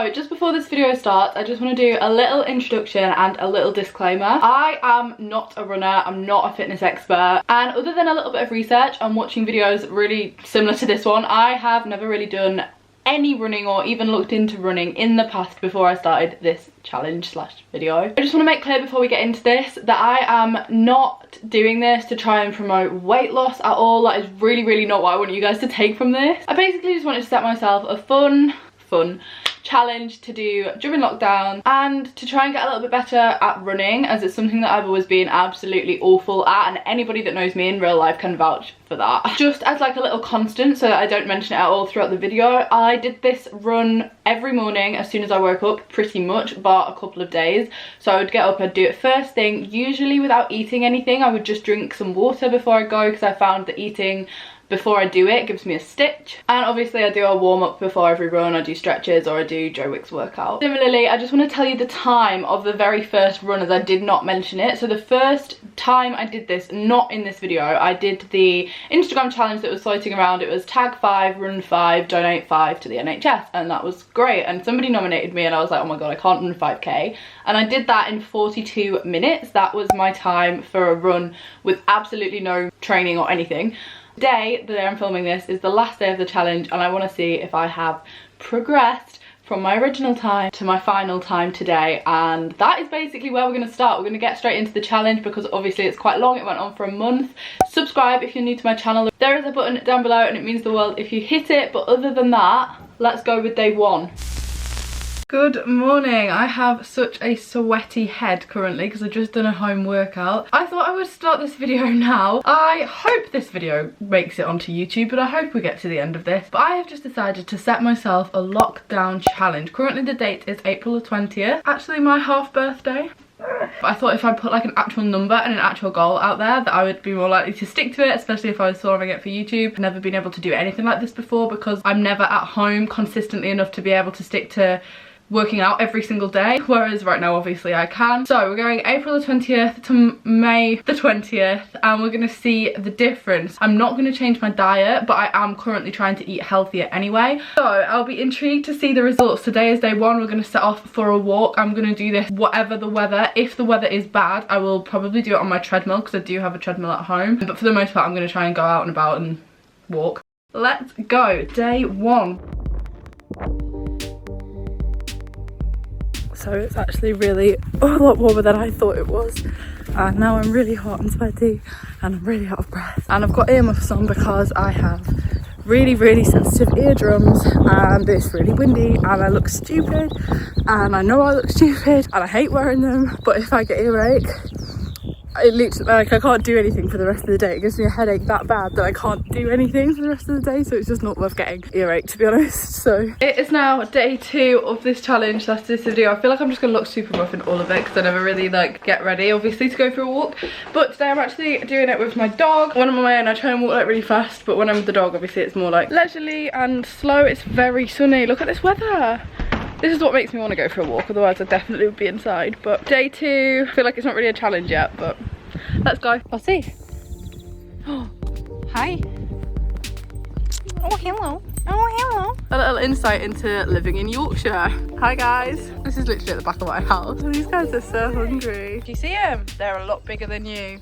So just before this video starts, I just want to do a little introduction and a little disclaimer. I am not a runner, I'm not a fitness expert, and other than a little bit of research and watching videos really similar to this one, I have never really done any running or even looked into running in the past before I started this challenge slash video. I just want to make clear before we get into this that I am not doing this to try and promote weight loss at all. That is really not what I want you guys to take from this. I basically just wanted to set myself a fun challenge to do during lockdown and to try and get a little bit better at running, as it's something that I've always been absolutely awful at, and anybody that knows me in real life can vouch for that. Just as like a little constant so that I don't mention it at all throughout the video, I did this run every morning as soon as I woke up, pretty much, bar a couple of days. So I would get up, I'd do it first thing, usually without eating anything. I would just drink some water before I go, because I found that eating before I do it gives me a stitch. And obviously I do a warm-up before every run, I do stretches, or I do Joe Wicks workout. Similarly, I just want to tell you the time of the very first run, as I did not mention it. So the first time I did this, not in this video, I did the Instagram challenge that was floating around. It was tag 5, run 5, donate 5 to the NHS, and that was great. And somebody nominated me and I was like, oh my god, I can't run 5k. And I did that in 42 minutes. That was my time for a run with absolutely no training or anything. The day I'm filming this is the last day of the challenge, and I want to see if I have progressed from my original time to my final time today. And that is basically where we're going to start. We're going to get straight into the challenge because obviously it's quite long. It went on for a month. Subscribe if you're new to my channel. There is a button down below and it means the world if you hit it. But other than that, let's go with day one. Good morning. I have such a sweaty head currently because I've just done a home workout. I thought I would start this video now. I hope this video makes it onto YouTube, but I hope we get to the end of this. But I have just decided to set myself a lockdown challenge. Currently the date is April the 20th. Actually my half birthday. But I thought if I put like an actual number and an actual goal out there, that I would be more likely to stick to it, especially if I was filming it for YouTube. I've never been able to do anything like this before because I'm never at home consistently enough to be able to stick to working out every single day, whereas right now obviously I can. So we're going April the 20th to May the 20th and we're going to see the difference. I'm not going to change my diet, but I am currently trying to eat healthier anyway, so I'll be intrigued to see the results. Today is day one. We're going to set off for a walk. I'm going to do this whatever the weather. If the weather is bad, I will probably do it on my treadmill because I do have a treadmill at home, but for the most part I'm going to try and go out and about and walk. Let's go. Day one. So it's actually really a lot warmer than I thought it was, and now I'm really hot and sweaty and I'm really out of breath, and I've got earmuffs on because I have really sensitive eardrums and it's really windy and I look stupid, and I know I look stupid and I hate wearing them, but if I get earache, it looks like I can't do anything for the rest of the day. It gives me a headache that bad that I can't do anything for the rest of the day, so it's just not worth getting earache, to be honest. So it is now day 2 of this challenge. That's this video. I feel like I'm just gonna look super rough in all of it because I never really like get ready obviously to go for a walk, but today I'm actually doing it with my dog. When I'm on my own I try and walk like really fast, but when I'm with the dog obviously it's more like leisurely and slow. It's very sunny. Look at this weather. This is what makes me want to go for a walk, otherwise I definitely would be inside. But day 2, I feel like it's not really a challenge yet, but let's go. I'll see. Oh, hi. Oh, hello. Oh, hello. A little insight into living in Yorkshire. Hi guys. This is literally at the back of my house. These guys are so hungry. Do you see them? They're a lot bigger than you.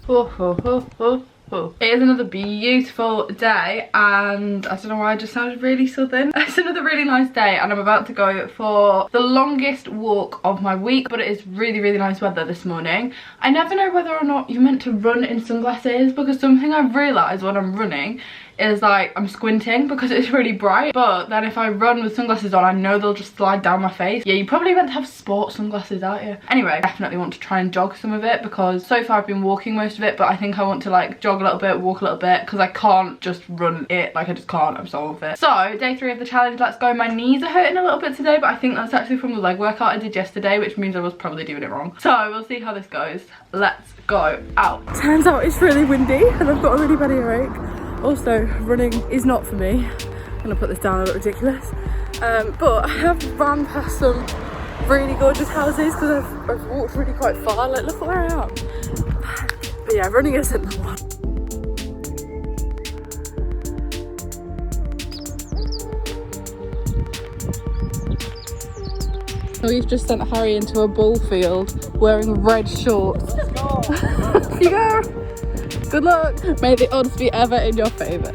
It is another beautiful day, and I don't know why I just sounded really southern. It's another really nice day and I'm about to go for the longest walk of my week, but it is really nice weather this morning. I never know whether or not you're meant to run in sunglasses, because something I've realised when I'm running is like I'm squinting because it's really bright, but then if I run with sunglasses on I know they'll just slide down my face. Yeah, you probably meant to have sport sunglasses, aren't you? Anyway, I definitely want to try and jog some of it because so far I've been walking most of it, but I think I want to like jog a little bit, walk a little bit, because I can't just run it. Like I just can't, I'm so off it. So day 3 of the challenge, let's go. My knees are hurting a little bit today, but I think that's actually from the leg workout I did yesterday, which means I was probably doing it wrong. So we'll see how this goes. Let's go out. Turns out it's really windy and I've got a really bad earache. Also, running is not for me. I'm gonna put this down, a bit ridiculous. But I have ran past some really gorgeous houses because I've walked really quite far. Like, look where I am. But yeah, running isn't the one. We've just sent Harry into a ball field wearing red shorts. You go. Good luck. May the odds be ever in your favour.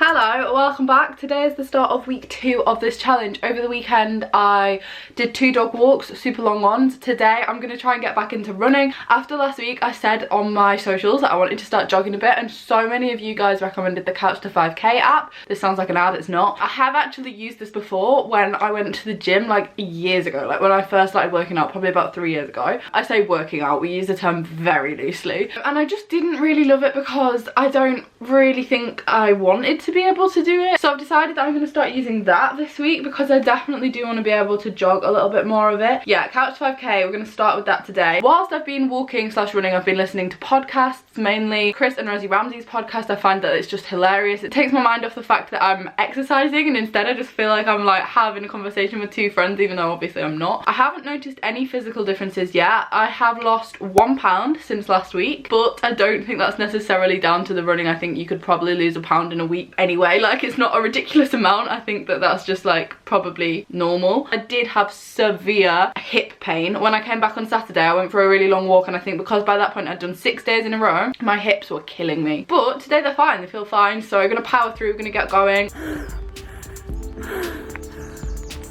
Hello, welcome back. Today is the start of week 2 of this challenge. Over the weekend I did 2 dog walks, super long ones. Today I'm going to try and get back into running. After last week I said on my socials that I wanted to start jogging a bit, and so many of you guys recommended the Couch to 5k app. This sounds like an ad, it's not. I have actually used this before when I went to the gym like years ago, like when I first started working out, probably about 3 years ago. I say working out, we use the term very loosely, and I just didn't really love it because I don't really think I wanted to be able to do it. So I've decided that I'm going to start using that this week because I definitely do want to be able to jog a little bit more of it. Yeah, Couch 5k, we're going to start with that today. Whilst I've been walking / running, I've been listening to podcasts, mainly Chris and Rosie Ramsey's podcast. I find that it's just hilarious. It takes my mind off the fact that I'm exercising, and instead I just feel like I'm like having a conversation with 2 friends, even though obviously I'm not. I haven't noticed any physical differences yet. I have lost 1 pound since last week, but I don't think that's necessarily down to the running. I think you could probably lose 1 pound in a week anyway. Like, it's not a ridiculous amount. I think that that's just like probably normal. I did have severe hip pain when I came back on Saturday. I went for a really long walk, and I think because by that point I'd done 6 days in a row, my hips were killing me. But today they're fine, they feel fine, so we're gonna power through, we're gonna get going.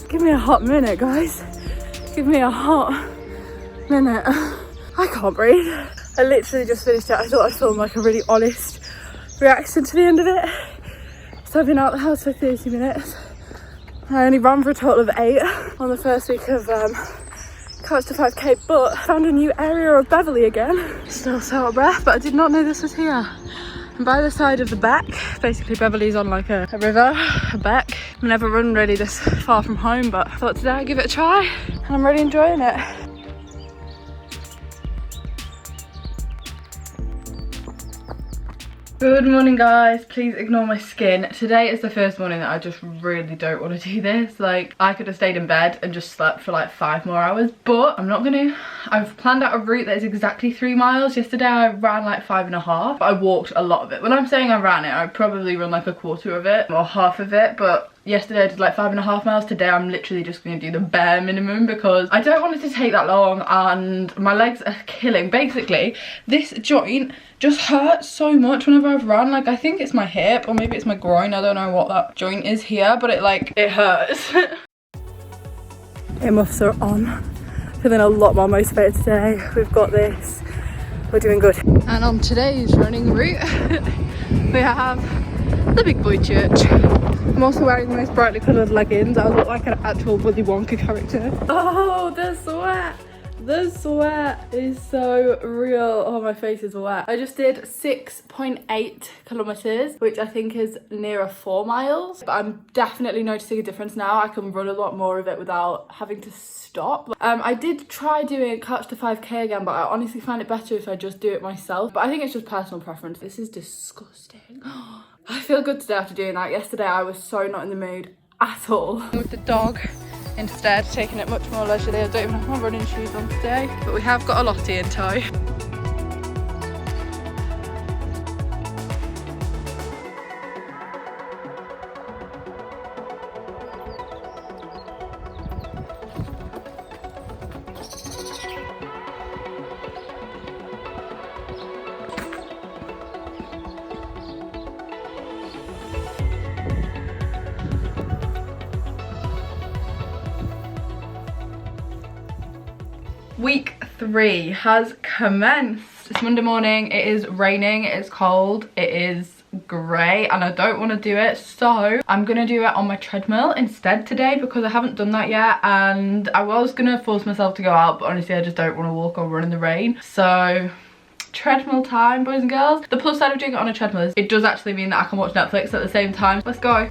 Give me a hot minute, guys. Give me a hot minute. I can't breathe. I literally just finished it. I thought I'd film like a really honest reaction to the end of it. So I've been out the house for 30 minutes. I only ran for a total of 8 on the first week of Couch to 5k, but I found a new area of Beverley again. Still so out of breath, but I did not know this was here. And by the side of the beck, basically Beverley's on like a river, a beck. I've never run really this far from home, but I thought today I'd give it a try, and I'm really enjoying it. Good morning, guys. Please ignore my skin. Today is the first morning that I just really don't want to do this. Like, I could have stayed in bed and just slept for like 5 more hours, but I'm not gonna. I've planned out a route that is exactly 3 miles. Yesterday I ran like 5.5, but I walked a lot of it. When I'm saying I ran it, I probably run like a quarter of it or half of it, but yesterday I did like 5.5 miles. Today I'm literally just going to do the bare minimum because I don't want it to take that long, and my legs are killing. Basically, this joint just hurts so much whenever I've run. Like, I think it's my hip or maybe it's my groin. I don't know what that joint is here, but it hurts. Earmuffs are on. Feeling a lot more motivated today. We've got this. We're doing good. And on today's running route, we have the big boy church. I'm also wearing the most brightly coloured leggings. I look like an actual Willy Wonka character. Oh, the sweat! The sweat is so real. Oh, my face is wet. I just did 6.8 kilometers, which I think is nearer 4 miles. But I'm definitely noticing a difference now. I can run a lot more of it without having to stop. I did try doing Couch to 5k again, but I honestly find it better if I just do it myself. But I think it's just personal preference. This is disgusting. I feel good today after doing that. Yesterday I was so not in the mood at all. With the dog instead, taking it much more leisurely. I don't even have my running shoes on today, but we have got a Lottie in tow. Week 3 has commenced. It's Monday morning, it is raining, it is cold, it is grey, and I don't want to do it, so I'm gonna do it on my treadmill instead today because I haven't done that yet, and I was gonna force myself to go out, but honestly I just don't want to walk or run in the rain. So treadmill time, boys and girls. The plus side of doing it on a treadmill is it does actually mean that I can watch Netflix at the same time. Let's go.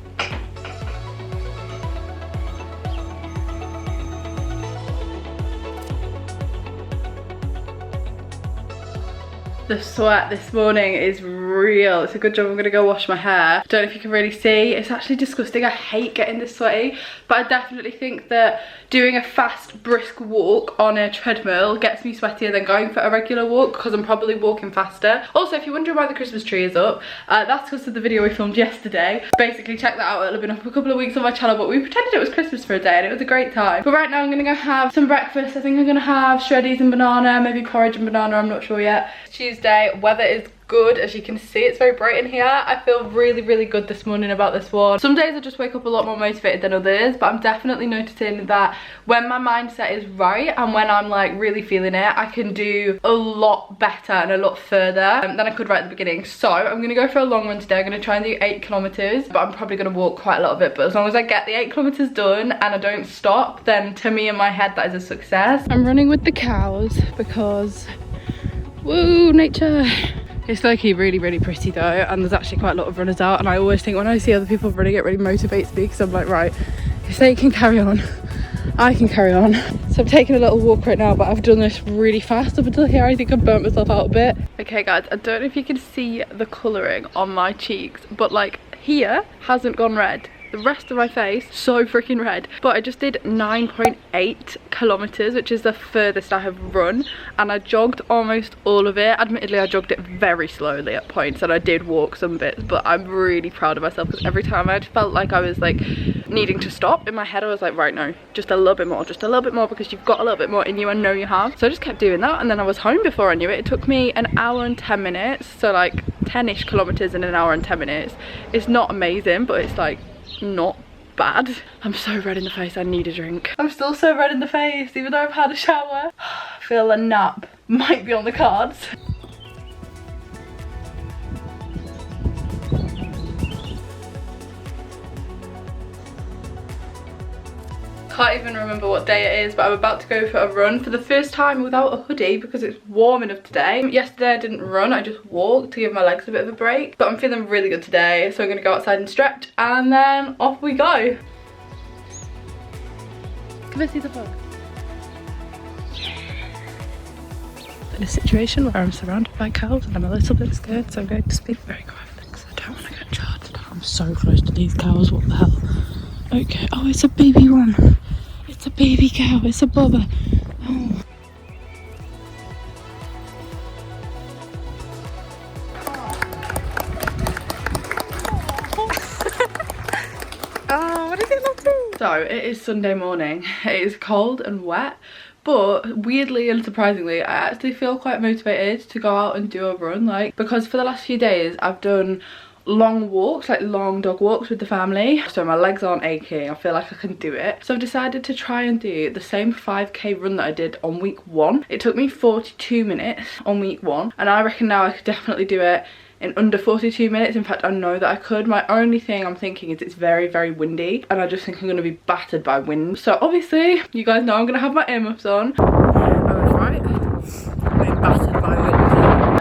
The sweat this morning is real. It's a good job I'm gonna go wash my hair. Don't know if you can really see. It's actually disgusting. I hate getting this sweaty, but I definitely think that doing a fast, brisk walk on a treadmill gets me sweatier than going for a regular walk because I'm probably walking faster. Also, if you're wondering why the Christmas tree is up, that's because of the video we filmed yesterday. Basically, check that out. It'll have been up a couple of weeks on my channel, but we pretended it was Christmas for a day and it was a great time. But right now I'm gonna go have some breakfast. I think I'm gonna have shreddies and banana, maybe porridge and banana, I'm not sure yet. Tuesday, weather is good. As you can see, it's very bright in here. I feel really good this morning about this one. Some days I just wake up a lot more motivated than others, but I'm definitely noticing that when my mindset is right and when I'm like really feeling it, I can do a lot better and a lot further than I could right at the beginning. So I'm gonna go for a long run today. I'm gonna try and do 8 kilometers, but I'm probably gonna walk quite a lot of it. But as long as I get the 8 kilometers done and I don't stop, then to me in my head that is a success. I'm running with the cows because woo, nature. It's like really pretty though, and there's actually quite a lot of runners out, and I always think when I see other people running it really motivates me because I'm like, right, if they can carry on, I can carry on. So I'm taking a little walk right now, but I've done this really fast up until here. I think I've burnt myself out a bit. Okay guys, I don't know if you can see the colouring on my cheeks, but like here hasn't gone red. The rest of my face so freaking red. But I just did 9.8 kilometers, which is the furthest I have run, and I jogged almost all of it. Admittedly, I jogged it very slowly at points, and I did walk some bits, but I'm really proud of myself because every time I felt like I was like needing to stop, in my head I was like, right, no, just a little bit more, just a little bit more, because you've got a little bit more in you, I know you have. So I just kept doing that, and then I was home before I knew it. It took me an hour and 10 minutes, so like 10-ish kilometers in an hour and 10 minutes. It's not amazing, but it's like not bad. I'm so red in the face, I need a drink. I'm still so red in the face even though I've had a shower. I feel a nap might be on the cards. Can't even remember what day it is, but I'm about to go for a run for the first time without a hoodie because it's warm enough today. Yesterday I didn't run, I just walked to give my legs a bit of a break, but I'm feeling really good today, so I'm gonna go outside and stretch and then off we go. Come and see the vlog. In a situation where I'm surrounded by cows and I'm a little bit scared, so I'm going to speak very quietly because I don't want to get charged. I'm so close to these cows, what the hell. Okay, oh, it's a baby one. It's a baby cow, it's a bobber. Oh. Oh, what is it not doing? So, it is Sunday morning. It is cold and wet, but weirdly and surprisingly, I actually feel quite motivated to go out and do a run, like, because for the last few days, I've done long walks, like long dog walks with the family, so my legs aren't aching. I feel like I can do it, so I've decided to try and do the same 5k run that I did on week 1. It took me 42 minutes on week 1, and I reckon now I could definitely do it in under 42 minutes. In fact, I know that I could. My only thing I'm thinking is it's very windy, and I just think I'm going to be battered by wind. So obviously you guys know I'm going to have my earmuffs on. I was right, I'm being battered by wind.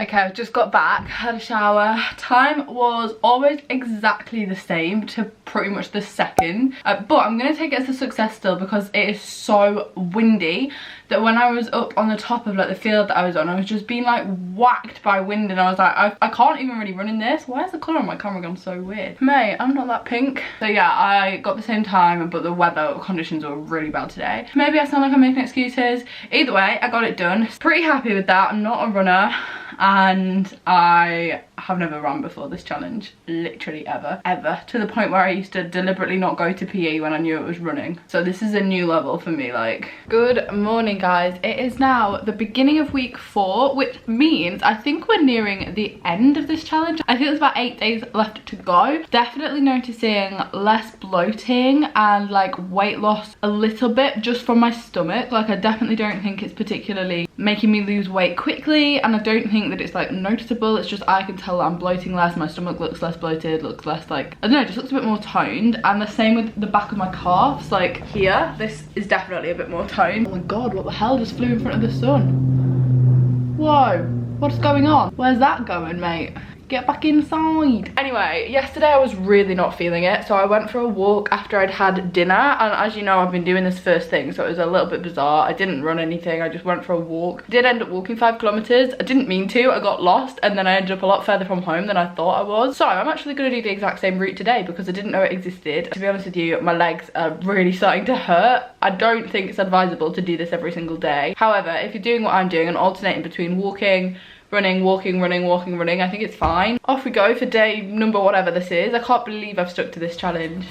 Okay, I've just got back, had a shower. Time was always exactly the same to pretty much the second, but I'm gonna take it as a success still because it is so windy that when I was up on the top of like the field that I was on, I was just being like whacked by wind, and I was like, I can't even really run in this. Why is the colour on my camera gone so weird? Mate, I'm not that pink. So yeah, I got the same time, but the weather conditions were really bad today. Maybe I sound like I'm making excuses. Either way, I got it done. Pretty happy with that. I'm not a runner, and I have never run before this challenge, literally ever, to the point where I used to deliberately not go to PE when I knew it was running. So this is a new level for me, like. Good morning guys, it is now the beginning of week 4, which means I think we're nearing the end of this challenge. I think there's about 8 days left to go. Definitely noticing less bloating and like weight loss a little bit just from my stomach. Like I definitely don't think it's particularly making me lose weight quickly, and I don't think that it's like noticeable. It's just I can tell that I'm bloating less, my stomach looks less bloated, looks less like, I don't know, just looks a bit more toned. And the same with the back of my calves, like here, this is definitely a bit more toned. Oh my god, what the hell just flew in front of the sun? Whoa, what's going on? Where's that going, mate? Get back inside. Anyway, yesterday I was really not feeling it, so I went for a walk after I'd had dinner, and as you know, I've been doing this first thing, so it was a little bit bizarre. I didn't run anything, I just went for a walk. Did end up walking 5 kilometers. I didn't mean to, I got lost, and then I ended up a lot further from home than I thought I was. So I'm actually gonna do the exact same route today because I didn't know it existed. To be honest with you, my legs are really starting to hurt. I don't think it's advisable to do this every single day. However, if you're doing what I'm doing and alternating between walking, running, walking, running, walking, running, I think it's fine. Off we go for day number whatever this is. I can't believe I've stuck to this challenge.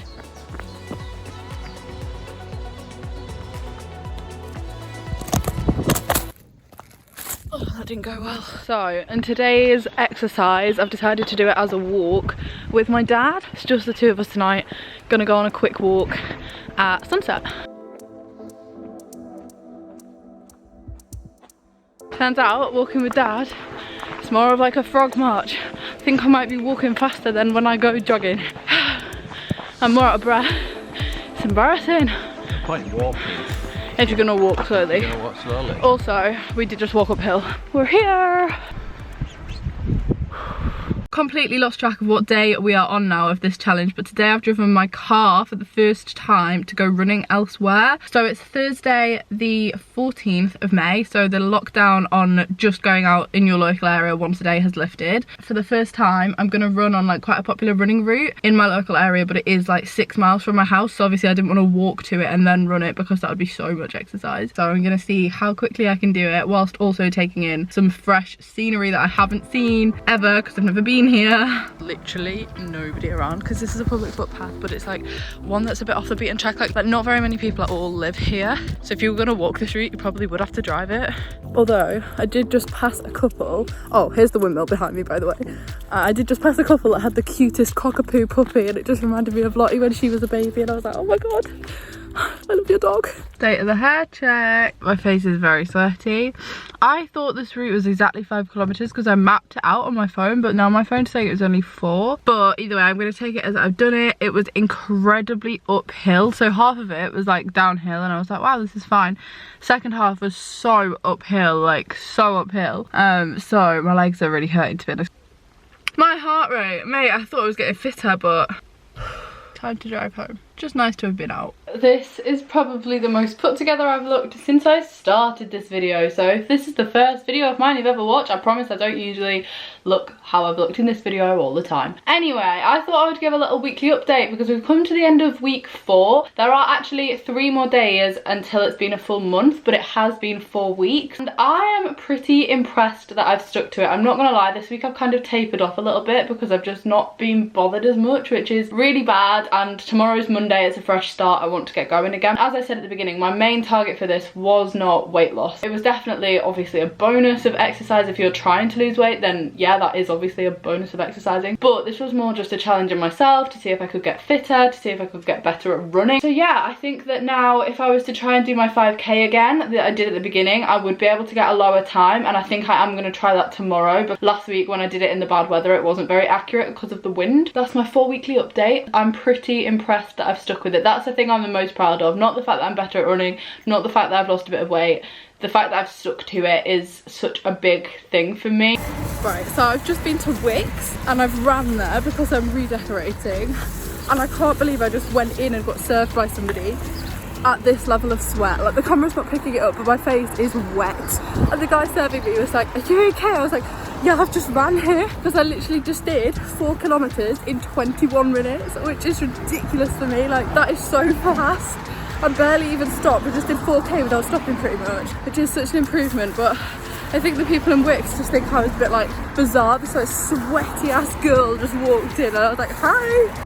Oh, that didn't go well. So, in today's exercise, I've decided to do it as a walk with my dad. It's just the two of us tonight. Gonna go on a quick walk at sunset. Turns out, walking with dad, it's more of like a frog march. I think I might be walking faster than when I go jogging. I'm more out of breath. It's embarrassing. The point in walking. If you're gonna walk slowly. You're gonna walk slowly. Also, we did just walk uphill. We're here. Completely lost track of what day we are on now of this challenge, but today I've driven my car for the first time to go running elsewhere. So it's Thursday the 14th of May, so the lockdown on just going out in your local area once a day has lifted. For the first time I'm gonna run on like quite a popular running route in my local area, but it is like 6 miles from my house, so obviously I didn't want to walk to it and then run it because that would be so much exercise. So I'm gonna see how quickly I can do it whilst also taking in some fresh scenery that I haven't seen ever because I've never been here. Literally nobody around because this is a public footpath, but it's like one that's a bit off the beaten track. Like not very many people at all live here, so if you were gonna walk this route you probably would have to drive it. Although I did just pass a couple. Oh, here's the windmill behind me, by the way. I did just pass a couple that had the cutest cockapoo puppy, and it just reminded me of Lottie when she was a baby, and I was like, oh my god, I love your dog. State of the hair check. My face is very sweaty. I thought this route was exactly 5 kilometers because I mapped it out on my phone, but now my phone's saying it was only 4. But either way, I'm going to take it as I've done it. It was incredibly uphill, so half of it was like downhill, and I was like, wow, this is fine. Second half was so uphill, like so uphill. So my legs are really hurting, to be honest. My heart rate, mate, I thought I was getting fitter, but time to drive home. Just nice to have been out. This is probably the most put together I've looked since I started this video, so if this is the first video of mine you've ever watched, I promise I don't usually look how I've looked in this video all the time. Anyway, I thought I would give a little weekly update because we've come to the end of week 4. There are actually 3 more days until it's been a full month, but it has been 4 weeks, and I am pretty impressed that I've stuck to it. I'm not gonna lie, this week I've kind of tapered off a little bit because I've just not been bothered as much, which is really bad, and tomorrow's Monday. It's a fresh start. I want to get going again. As I said at the beginning, my main target for this was not weight loss. It was definitely obviously a bonus of exercise. If you're trying to lose weight, then yeah, that is obviously a bonus of exercising, but this was more just a challenge in myself to see if I could get fitter, to see if I could get better at running. So yeah, I think that now if I was to try and do my 5k again that I did at the beginning, I would be able to get a lower time, and I think I am going to try that tomorrow. But last week when I did it in the bad weather, it wasn't very accurate because of the wind. That's my 4 weekly update. I'm pretty impressed that I've stuck with it. That's the thing I'm the most proud of. Not the fact that I'm better at running, not the fact that I've lost a bit of weight. The fact that I've stuck to it is such a big thing for me. Right, so I've just been to Wickes and I've ran there because I'm redecorating, and I can't believe I just went in and got served by somebody at this level of sweat. Like the camera's not picking it up, but my face is wet. And the guy serving me was like, are you okay? I was like, yeah, I've just ran here because I literally just did 4 kilometers in 21 minutes, which is ridiculous for me. Like that is so fast. I barely even stopped. I just did 4k without stopping pretty much, which is such an improvement. But I think the people in Wickes just think I was a bit like bizarre. This like sweaty ass girl just walked in and I was like, hi.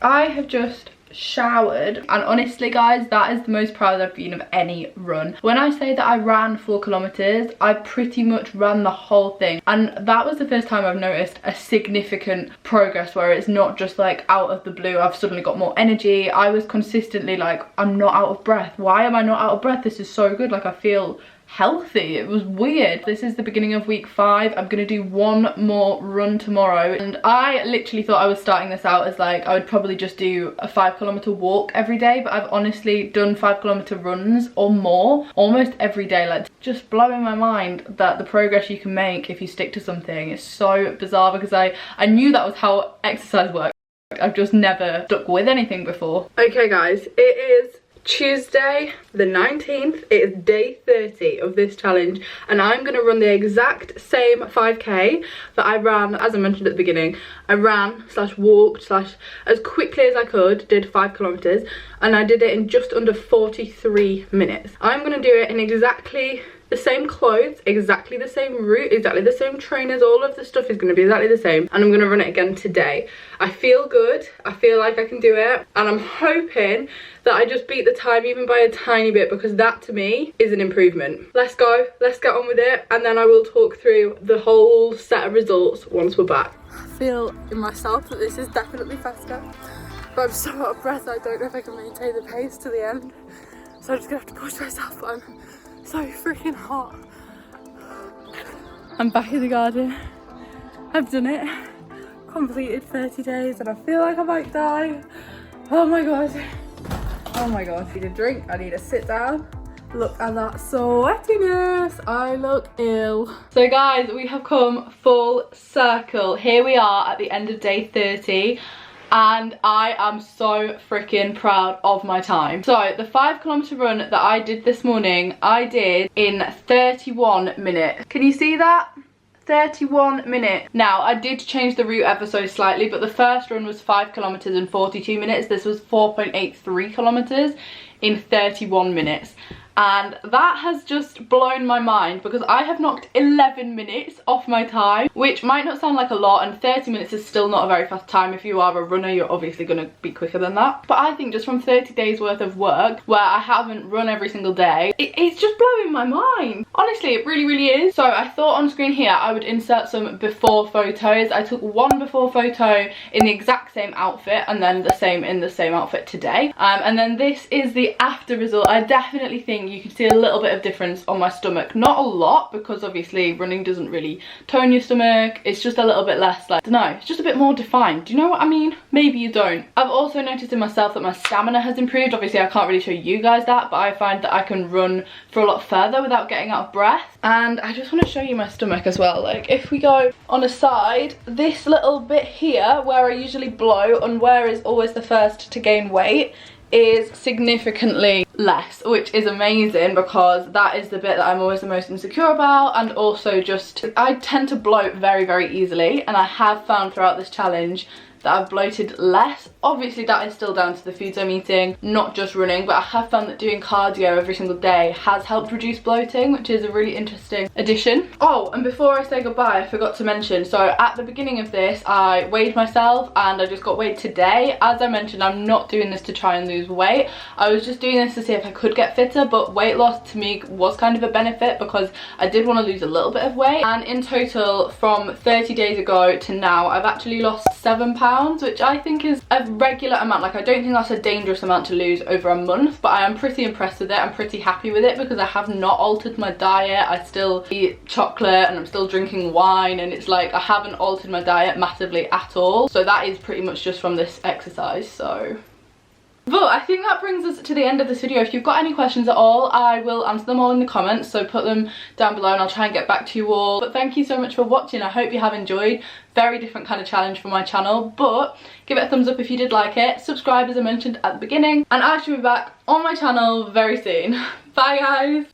I have just showered, and honestly guys, that is the most proud I've been of any run. When I say that I ran 4 kilometers, I pretty much ran the whole thing, and that was the first time I've noticed a significant progress where it's not just like out of the blue I've suddenly got more energy. I was consistently like, I'm not out of breath. Why am I not out of breath? This is so good. Like I feel healthy. It was weird. This is the beginning of week 5. I'm gonna do one more run tomorrow, and I literally thought I was starting this out as like I would probably just do a 5-kilometer walk every day, but I've honestly done 5-kilometer runs or more almost every day. Like, just blowing my mind that the progress you can make if you stick to something is so bizarre, because I knew that was how exercise works. I've just never stuck with anything before. Okay guys, it is Tuesday the 19th. It is day 30 of this challenge, and I'm gonna run the exact same 5k that I ran, as I mentioned at the beginning. I ran / walked / as quickly as I could, did 5 kilometers, and I did it in just under 43 minutes. I'm gonna do it in exactly the same clothes, exactly the same route, exactly the same trainers. All of the stuff is going to be exactly the same, and I'm going to run it again today. I feel good, I feel like I can do it, and I'm hoping that I just beat the time even by a tiny bit, because that to me is an improvement. Let's go, let's get on with it, and then I will talk through the whole set of results once we're back. I feel in myself that this is definitely faster, but I'm so out of breath I don't know if I can maintain the pace to the end, so I'm just going to have to push myself on. So freaking hot. I'm back in the garden. I've done it. Completed 30 days and I feel like I might die. Oh my god. Oh my god. I need a drink. I need to sit down. Look at that sweatiness. I look ill. So guys, we have come full circle. Here we are at the end of day 30. And I am so freaking proud of my time. So the 5-kilometer run that I did this morning, I did in 31 minutes. Can you see that? 31 minutes. Now, I did change the route ever so slightly, but the first run was 5 kilometers in 42 minutes. This was 4.83 kilometers in 31 minutes. And that has just blown my mind, because I have knocked 11 minutes off my time, which might not sound like a lot, and 30 minutes is still not a very fast time. If you are a runner, you're obviously going to be quicker than that. But I think just from 30 days worth of work, where I haven't run every single day, it's just blowing my mind. Honestly, it really, really is. So I thought on screen here I would insert some before photos. I took one before photo in the exact same outfit, and then the same in the same outfit today. And then this is the after result. I definitely think you can see a little bit of difference on my stomach. Not a lot, because obviously running doesn't really tone your stomach. It's just a little bit less, like, I don't know, it's just a bit more defined. Do you know what I mean? Maybe you don't. I've also noticed in myself that my stamina has improved. Obviously I can't really show you guys that, but I find that I can run for a lot further without getting out of breath. And I just want to show you my stomach as well. Like, if we go on a side, this little bit here where I usually blow and where is always the first to gain weight is significantly less, which is amazing, because that is the bit that I'm always the most insecure about. And also just, I tend to bloat very, very easily, and I have found throughout this challenge that I've bloated less. Obviously that is still down to the foods I'm eating, not just running, but I have found that doing cardio every single day has helped reduce bloating, which is a really interesting addition. Oh, and before I say goodbye, I forgot to mention, so at the beginning of this I weighed myself and I just got weighed today. As I mentioned, I'm not doing this to try and lose weight. I was just doing this to see if I could get fitter, but weight loss to me was kind of a benefit, because I did want to lose a little bit of weight. And in total, from 30 days ago to now, I've actually lost 7 pounds, which I think is a regular amount. Like, I don't think that's a dangerous amount to lose over a month, but I am pretty impressed with it. I'm pretty happy with it, because I have not altered my diet. I still eat chocolate and I'm still drinking wine, and it's like I haven't altered my diet massively at all. So that is pretty much just from this exercise. So but I think that brings us to the end of this video. If you've got any questions at all, I will answer them all in the comments, so put them down below and I'll try and get back to you all. But thank you so much for watching. I hope you have enjoyed. Very different kind of challenge for my channel, but give it a thumbs up if you did like it. Subscribe, as I mentioned at the beginning, and I shall be back on my channel very soon. Bye guys.